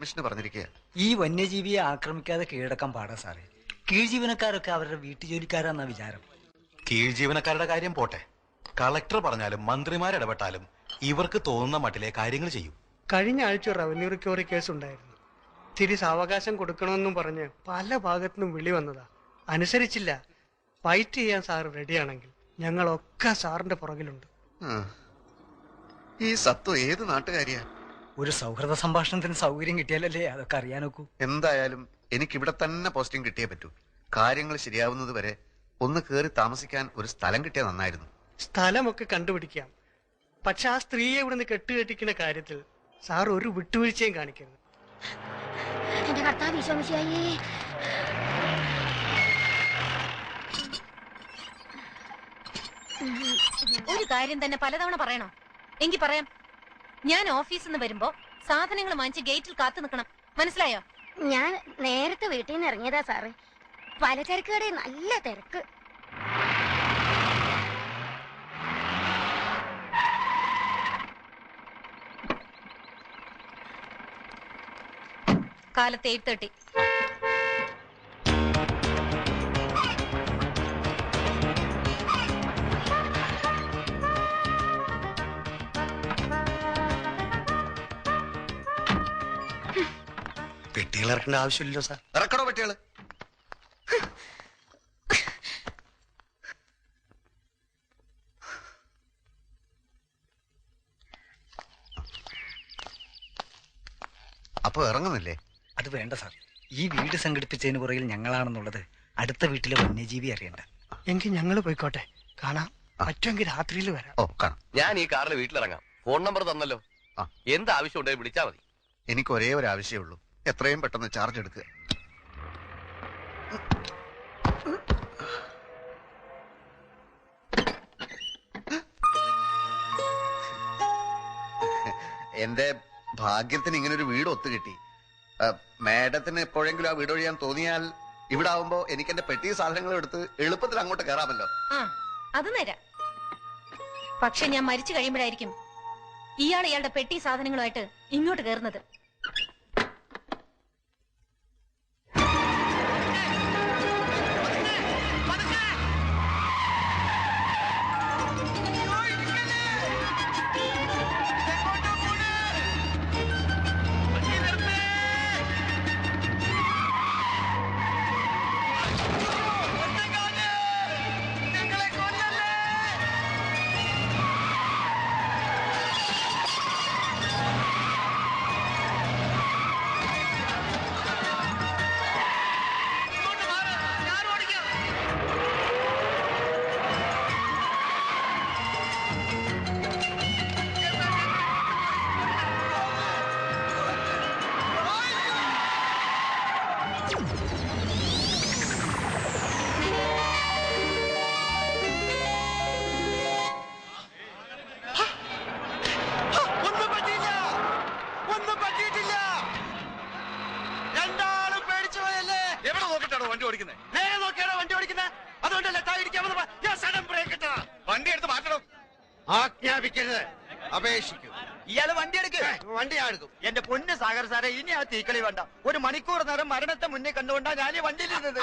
Commission പറഞ്ഞിരിക്കുക. ഈ വന്യജീവിയെ ആക്രമിക്കാതെ കീഴടക്കാൻ പാടാ സാറേ. കീഴ്ജീവനക്കാരൊക്കെ അവരുടെ വീട്ടുജോലിക്കാരാന്ന വിചാരം. കീഴ്ജീവനക്കാരുടെ കാര്യം പോട്ടെ, കളക്ടർ പറഞ്ഞാലും മന്ത്രിമാരിടപെട്ടാലും ഇവർക്ക് തോന്നുന്ന മട്ടിലെ കാര്യങ്ങൾ ചെയ്യും. കഴിഞ്ഞ ആഴ്ച റവന്യൂ റിക്കവറി കേസ് ഉണ്ടായിരുന്നു. തിരി സാവകാശം കൊടുക്കണമെന്നും പറഞ്ഞ് പല ഭാഗത്തുനിന്നും വിളി വന്നതാ. അനുസരിച്ചില്ല. ഫൈറ്റ് ചെയ്യാൻ സാർ റെഡിയാണെങ്കിൽ ഞങ്ങളൊക്കെ സാറിന്റെ പുറകിലുണ്ട്. ഈ സത്തു ഏത് നാട്ടുകാരിയാ? ഒരു സൗഹൃദ സംഭാഷണത്തിന് സൗകര്യം കിട്ടിയാലല്ലേ അതൊക്കെ അറിയാനൊക്കൂ. എന്തായാലും എനിക്കിവിടെ തന്നെ പോസ്റ്റിംഗ് കിട്ടിയേ പറ്റൂ. കാര്യങ്ങൾ ശരിയാവുന്നത് വരെ ഒന്ന് കേറി താമസിക്കാൻ ഒരു സ്ഥലം കിട്ടിയാൽ നന്നായിരുന്നു. സ്ഥലമൊക്കെ കണ്ടുപിടിക്കാം. പക്ഷെ ആ സ്ത്രീയെ ഇവിടുന്ന് കെട്ടുകെട്ടിക്കുന്ന കാര്യത്തിൽ സാർ ഒരു വിട്ടുവീഴ്ചയും കാണിക്കരുത്. എന്റെ കർത്താവ് ഈശോമിശിഹായേ. ഒരു കാര്യം തന്നെ പലതവണ പറയണോ? എങ്കിൽ പറയാം. ഞാൻ ഓഫീസിൽ നിന്ന് വരുമ്പോ സാധനങ്ങൾ വാങ്ങിച്ച് ഗേറ്റിൽ കാത്തു നിൽക്കണം. മനസ്സിലായോ? ഞാൻ നേരത്തെ വീട്ടിൽ നിന്ന് ഇറങ്ങിയതാ സാറ്. പലചരക്ക് കടയിൽ നല്ല തിരക്ക്. കാലത്ത് 8:30. പെട്ടികൾ ഇറക്കേണ്ട ആവശ്യമില്ലല്ലോ സാർ. ഇറക്കണോ പെട്ടികള്? അപ്പൊ ഇറങ്ങുന്നില്ലേ? അത് വേണ്ട സാർ. ഈ വീട് സംഘടിപ്പിച്ചതിന് പുറകിൽ ഞങ്ങളാണെന്നുള്ളത് അടുത്ത വീട്ടിലെ വന്യജീവി അറിയണ്ട. എങ്കിൽ ഞങ്ങൾ പോയിക്കോട്ടെ. കാണാം. പറ്റുമെങ്കിൽ രാത്രിയിൽ വരാം. ഓ കാണാം. ഞാൻ ഈ കാറിൽ വീട്ടിലിറങ്ങാം. ഫോൺ നമ്പർ തന്നല്ലോ. എന്ത് ആവശ്യം ഉണ്ടെങ്കിൽ വിളിച്ചാ മതി. എനിക്ക് ഒരേ ഒരു ആവശ്യമേ ഉള്ളൂ. എത്രയും പെട്ടെന്ന് ചാർജ് എടുക്കുക. എന്റെ ഭാഗ്യത്തിന് ഇങ്ങനെ ഒരു വീട് ഒത്തു കിട്ടി. മാഡത്തിന് എപ്പോഴെങ്കിലും ആ വീട് ഒഴിയാൻ തോന്നിയാൽ ഇവിടെ ആവുമ്പോ എനിക്ക് എന്റെ പെട്ടി സാധനങ്ങൾ എടുത്ത് എളുപ്പത്തിൽ അങ്ങോട്ട് കയറാമല്ലോ. അത് നേരാ. പക്ഷെ ഞാൻ മരിച്ചു കഴിയുമ്പോഴായിരിക്കും ഇയാളുടെ പെട്ടി സാധനങ്ങളുമായിട്ട് ഇങ്ങോട്ട് കയറുന്നത്. വണ്ടി എടുത്ത് മാറ്റണം. ആജ്ഞാപിക്കരുത്, അപേക്ഷിക്കും. ഇയാള് വണ്ടി എടുക്കും. എന്റെ പൊന്ന് സാഗർ സാറെ, ഇനി ആ തീക്കളി വേണ്ട. ഒരു മണിക്കൂർ നേരം മരണത്തെ മുന്നേ കണ്ടുകൊണ്ടാ ഞാൻ ഈ വണ്ടിയിലിരുന്നത്.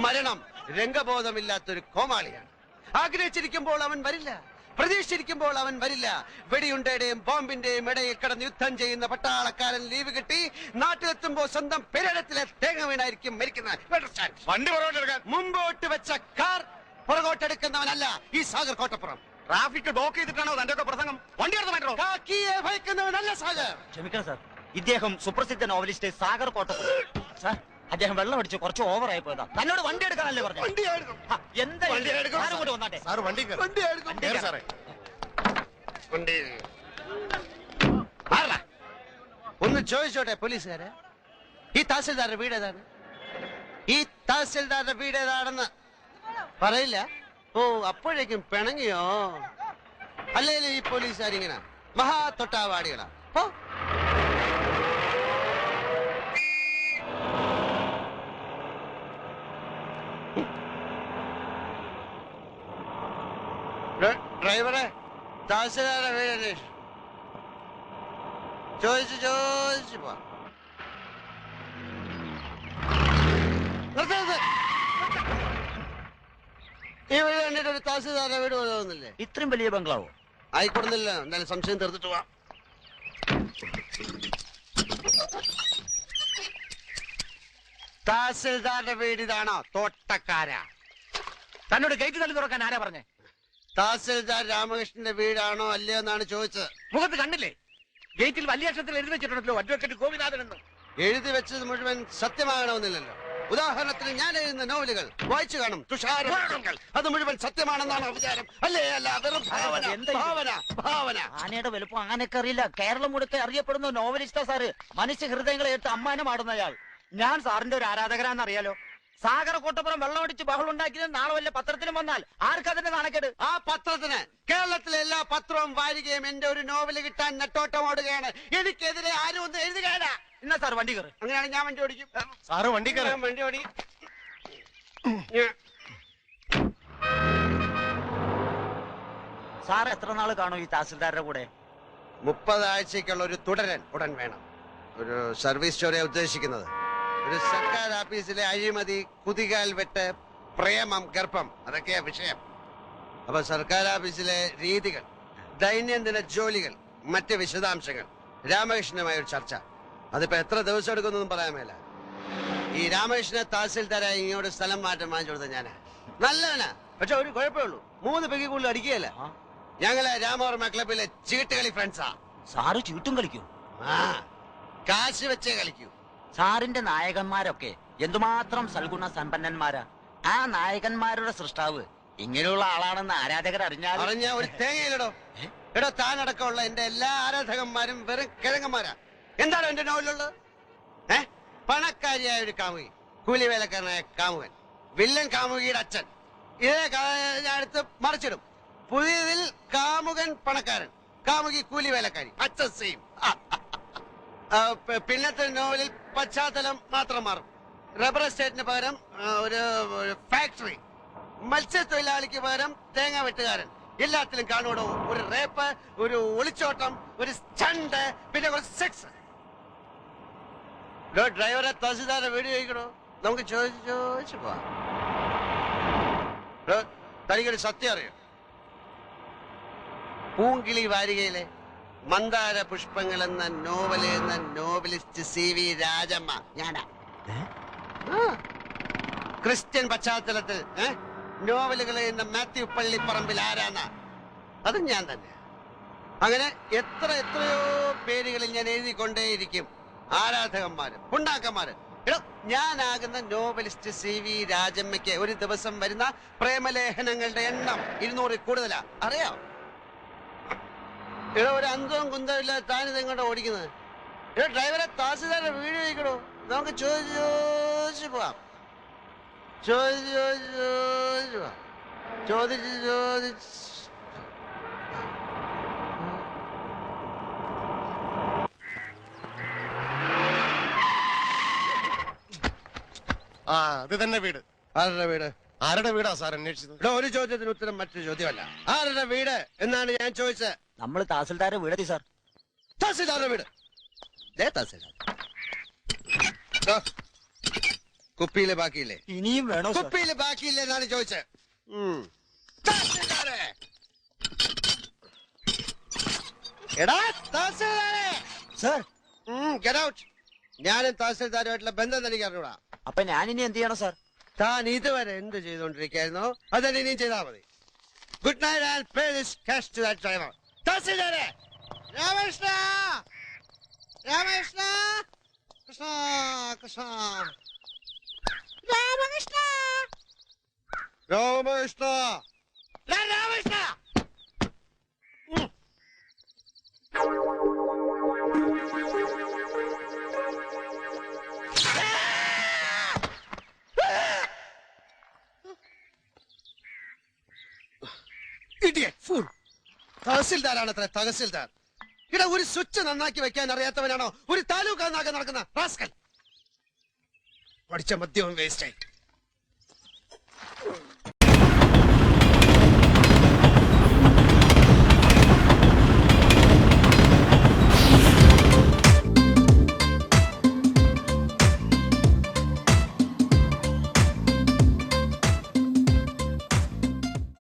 മരണം രംഗബോധമില്ലാത്തൊരു കോമാളിയാണ്. ആഗ്രഹിച്ചിരിക്കുമ്പോൾ അവൻ വരില്ല, പ്രതീക്ഷിച്ചിരിക്കുമ്പോൾ അവൻ വരില്ല. വെടിയുണ്ടയുടെയും ബോംബിന്റെയും ഇടയിൽ കിടന്ന് യുദ്ധം ചെയ്യുന്ന പട്ടാളക്കാരൻ ലീവ് കിട്ടി നാട്ടിലെത്തുമ്പോ സ്വന്തം പെരടത്തിലെ തേങ്ങ വീണായിരിക്കും മരിക്കുന്നത്. വണ്ടി പുറകോട്ടെടുക്കാൻ മുമ്പോട്ട് വെച്ച കാർ പുറകോട്ടെടുക്കുന്നവനല്ല ഈ സാഗർ കോട്ടപ്പുറം. ട്രാഫിക് ബ്ലോക്ക് ചെയ്തിട്ടാണോ തന്റെ ഒക്കെ പ്രസംഗം? വണ്ടി എടുത്ത് മാറ്റണോ? കാക്കിയെ ഭയക്കുന്നവനല്ല സാഗർ. ക്ഷമിക്കണം സാർ, ഇദ്ദേഹം സുപ്രസിദ്ധ നോവലിസ്റ്റ് സാഗർ കോട്ടപ്പുറം. സാർ, അദ്ദേഹം വെള്ളം അടിച്ച് കുറച്ച് ഓവറായി പോയതാ. തന്നോട് വണ്ടി എടുക്കാനല്ലേ പറഞ്ഞു? എന്താ വന്നാട്ടെ. ഒന്ന് ചോദിച്ചോട്ടെ പോലീസുകാരെ, ഈ തഹസിൽദാരുടെ വീട് ഏതാണ്? ഈ തഹസിൽദാരുടെ വീട് ഏതാണെന്ന് പറയില്ല. ഓ, അപ്പോഴേക്കും പിണങ്ങിയോ? അല്ലേലും ഈ പോലീസുകാരിങ്ങനെ മഹാ തൊട്ടാവാടികളാ. ഡ്രൈവറെ, തഹസിൽദാരുടെ വീട് ചോദിച്ചു പോ. നിർത്തരുത്. ഈ വീട് കണ്ടിട്ട് ഒരു തഹസിൽദാരുടെ വീട് പോലെ തോന്നുന്നില്ലേ? ഇത്രയും വലിയ ബംഗ്ലാവോ? ആയിക്കൊടുന്നില്ല. എന്തായാലും സംശയം തീർത്തിട്ട് പോവാം. തഹസിൽദാരുടെ വീട് ഇതാണോ? തോട്ടക്കാരാ. തന്നോട് ഗേറ്റ് തള്ളി തുറക്കാൻ ആരാ പറഞ്ഞേ? തഹസിൽദാർ രാമകൃഷ്ണന്റെ വീടാണോ അല്ലയോ എന്നാണ് ചോദിച്ചത്. മുഖത്ത് കണ്ടില്ലേ? ഗേറ്റിൽ വലിയ അക്ഷരത്തിൽ എഴുതി വെച്ചിട്ടുണ്ടല്ലോ അഡ്വക്കേറ്റ് ഗോപിനാഥൻ എന്ന്. എഴുതി വെച്ചത് മുഴുവൻ സത്യമാകണമെന്നില്ലല്ലോ. ഉദാഹരണത്തിന് ഞാൻ എഴുതുന്ന നോവലുകൾ വായിച്ചു കാണും. തുഷാരങ്ങൾ അത് മുഴുവൻ സത്യമാണെന്നാണ് വിചാരം. അല്ലേ? അല്ല, വെറും ഭാവന. ഭാവന ഭാവന. ആനയുടെ വലുപ്പം ആനക്ക് അറിയില്ല. കേരളം മുഴുക്കെ അറിയപ്പെടുന്ന നോവലിസ്റ്റാ സാറ്. മനുഷ്യ ഹൃദയങ്ങളെ എടുത്ത് അമ്മാനമാടുന്നയാൾ. ഞാൻ സാറിന്റെ ഒരു ആരാധകരാന്നറിയാലോ. സാഗർ കോട്ടപ്പുറം വെള്ളമടിച്ച് ബഹളം ഉണ്ടാക്കിയത് നാളെ വല്ല പത്രത്തിലും വന്നാൽ ആർക്കതിന്റെ നാണക്കേട്? ആ പത്രത്തിന് കേരളത്തിലെ എല്ലാ പത്രവും വാരികയും എന്റെ ഒരു നോവല് കിട്ടാൻ നെട്ടോട്ടം ഓടുകയാണ്. എനിക്കെതിരെ ആരും ഒന്നും എഴുതുകയാണ്. എന്നാ സാർ വണ്ടി കയറി. അങ്ങനെയാണെങ്കിൽ ഞാൻ വണ്ടി ഓടിക്കും. സാറ് വണ്ടി കയറി. വണ്ടി ഓടി. സാർ എത്ര നാള് കാണും ഈ തഹസിൽദാരുടെ കൂടെ? 30 ആഴ്ചക്കുള്ള ഒരു തുടരൻ ഉടൻ വേണം. ഒരു സർവീസ് സ്റ്റോറിയെ ഉദ്ദേശിക്കുന്നത്. ഒരു സർക്കാർ ഓഫീസിലെ അഴിമതി, കുതികാൽ വെട്ട്, പ്രേമം, ഗർഭം, അതൊക്കെയാ വിഷയം. അപ്പൊ സർക്കാർ ഓഫീസിലെ രീതികൾ, ദൈനംദിന ജോലികൾ, മറ്റ് വിശദാംശങ്ങൾ, രാമകൃഷ്ണനുമായ ഒരു ചർച്ച. അതിപ്പോ എത്ര ദിവസം എടുക്കുന്നൊന്നും പറയാൻ മേല. ഈ രാമകൃഷ്ണനെ തഹസിൽദാരായി ഇങ്ങോട്ട് സ്ഥലം മാറ്റം വാങ്ങിച്ചു കൊടുത്ത ഞാനാ. നല്ലവനാ. പക്ഷെ ഒരു കുഴപ്പമേ ഉള്ളൂ, 3 പെഗ് കൂടുതൽ അടിക്കുകയല്ല. ഞങ്ങളെ രാമവർമ്മ ക്ലബിലെ ചീട്ടുകളി ഫ്രണ്ട്സാ. സാറ് ചീട്ടും കളിക്കൂ? ആ, കാശ് വെച്ചേ കളിക്കൂ. സാറിന്റെ നായകന്മാരൊക്കെ എന്തുമാത്രം സൽഗുണ സമ്പന്നന്മാരാ. ആ നായകന്മാരുടെ സൃഷ്ടാവ് ഇങ്ങനെയുള്ള ആളാണെന്ന് ആരാധകർ അറിഞ്ഞാൽ ഒരു തേങ്ങയിലടോ. എടോ, താനടക്കമുള്ള എന്റെ എല്ലാ ആരാധകന്മാരും വെറും കിഴങ്ങന്മാരാ. എന്താണ് എന്റെ നോവലുള്ളത്? പണക്കാരിയായ ഒരു കാമുകി, കൂലിവേലക്കാരനായ കാമുകൻ, വില്ലൻ കാമുകിയുടെ അച്ഛൻ. ഇതേ ഞാൻ എടുത്ത് മറിച്ചിടും. പുതിയതിൽ കാമുകൻ പണക്കാരൻ, കാമുകി കൂലിവേലക്കാരി, അച്ഛൻ സെയിം. പിന്നത്തെ നോവലിൽ പശ്ചാത്തലം മാത്രം മാറും. റബ്ബർ എസ്റ്റേറ്റിന് പകരം ഒരു ഫാക്ടറി, മത്സ്യത്തൊഴിലാളിക്ക് പകരം തേങ്ങ വെട്ടുകാരൻ. എല്ലാത്തിലും കാണുവോ ഒരു റേപ്പ്, ഒരു ഒളിച്ചോട്ടം, ഒരു സ്റ്റണ്ട്, പിന്നെ കുറച്ച് സെക്സ്. ഡ്രൈവറെ തഹസിൽദാരുടെ വീട് ചോദിക്കണോ? നമുക്ക് ചോദിച്ചു പോവാം. തനിക്കൊരു സത്യം അറിയോ? പൂങ്കിളി വാരികയിലെ മന്ദാര പുഷ്പങ്ങൾ എന്ന നോവൽ എന്ന നോവലിസ്റ്റ് CV രാജമ്മ ഞാനാ. ക്രിസ്ത്യൻ പശ്ചാത്തലത്തിൽ നോവലുകൾ എഴുതുന്ന മാത്യു പള്ളിപ്പറമ്പിൽ ആരാന്ന? അതും ഞാൻ തന്നെ. അങ്ങനെ എത്രയോ പേരുകളിൽ ഞാൻ എഴുതിക്കൊണ്ടേയിരിക്കും. ആരാധകന്മാര്, പുണ്ടാക്കന്മാര്. ഞാനാകുന്ന നോവലിസ്റ്റ് CV രാജമ്മയ്ക്ക് ഒരു ദിവസം വരുന്ന പ്രേമലേഖനങ്ങളുടെ എണ്ണം 200 കൂടുതലാ. അറിയാം? ഒരു അന്തവും കുന്തവും ഇല്ലാതെ താനിത് എങ്ങോട്ടാ ഓടിക്കുന്നത്? ഡ്രൈവറെ തഹസിൽദാരുടെ വീട് ചോദിക്കണോ? നമുക്ക് ചോദിച്ചു പോവാം. ചോദിച്ചു ആ, അത് തന്നെ വീട്. ആരുടെ വീട്? ആരുടെ വീടാ സാർ അന്വേഷിച്ചത്? ഒരു ചോദ്യത്തിന് ഉത്തരം മറ്റൊരു ചോദ്യമല്ല. ആരുടെ വീട് എന്നാണ് ഞാൻ ചോദിച്ചത്. നമ്മൾ തഹസിൽദാരെ വീടെത്തി സാർ. തഹസിൽദാരുടെ വീട്. തഹസിൽദാർ കുപ്പിയിലെ ബാക്കിയില്ലേ? ഇനിയും വേണോ? കുപ്പിയിലെ ബാക്കിയില്ലേ എന്നാണ് ചോദിച്ചത്. തഹസിൽദാരെ, എടാ തഹസിൽദാരെ സാർ. Get out. ഞാനും തഹസിൽദാരുമായിട്ടുള്ള ബന്ധം തനിക്ക് അറിഞ്ഞൂടാ. അപ്പൊ ഞാനിനി എന്ത് ചെയ്യണം സാർ? താൻ ഇതുവരെ എന്ത് ചെയ്തോണ്ടിരിക്കായിരുന്നോ അതന്നെ ഇനിയും ചെയ്താൽ മതി. Good night and pay this cash to that driver. തഹസിൽദാരെ, രാമകൃഷ്ണ, രാമകൃഷ്ണ, കൃഷ്ണ കൃഷ്ണ, രാമകൃഷ്ണ, രാമകൃഷ്ണ, രാമകൃഷ്ണ. തഹസിൽദാരാണ് അത്ര തഹസിൽദാർ. ഇവിടെ ഒരു സ്വിച്ച് നന്നാക്കി വെക്കാൻ അറിയാത്തവനാണോ ഒരു താലൂക്ക് നന്നാക്കാൻ നടക്കുന്ന റാസ്കൽ? പഠിച്ച മദ്യവും വേസ്റ്റായി.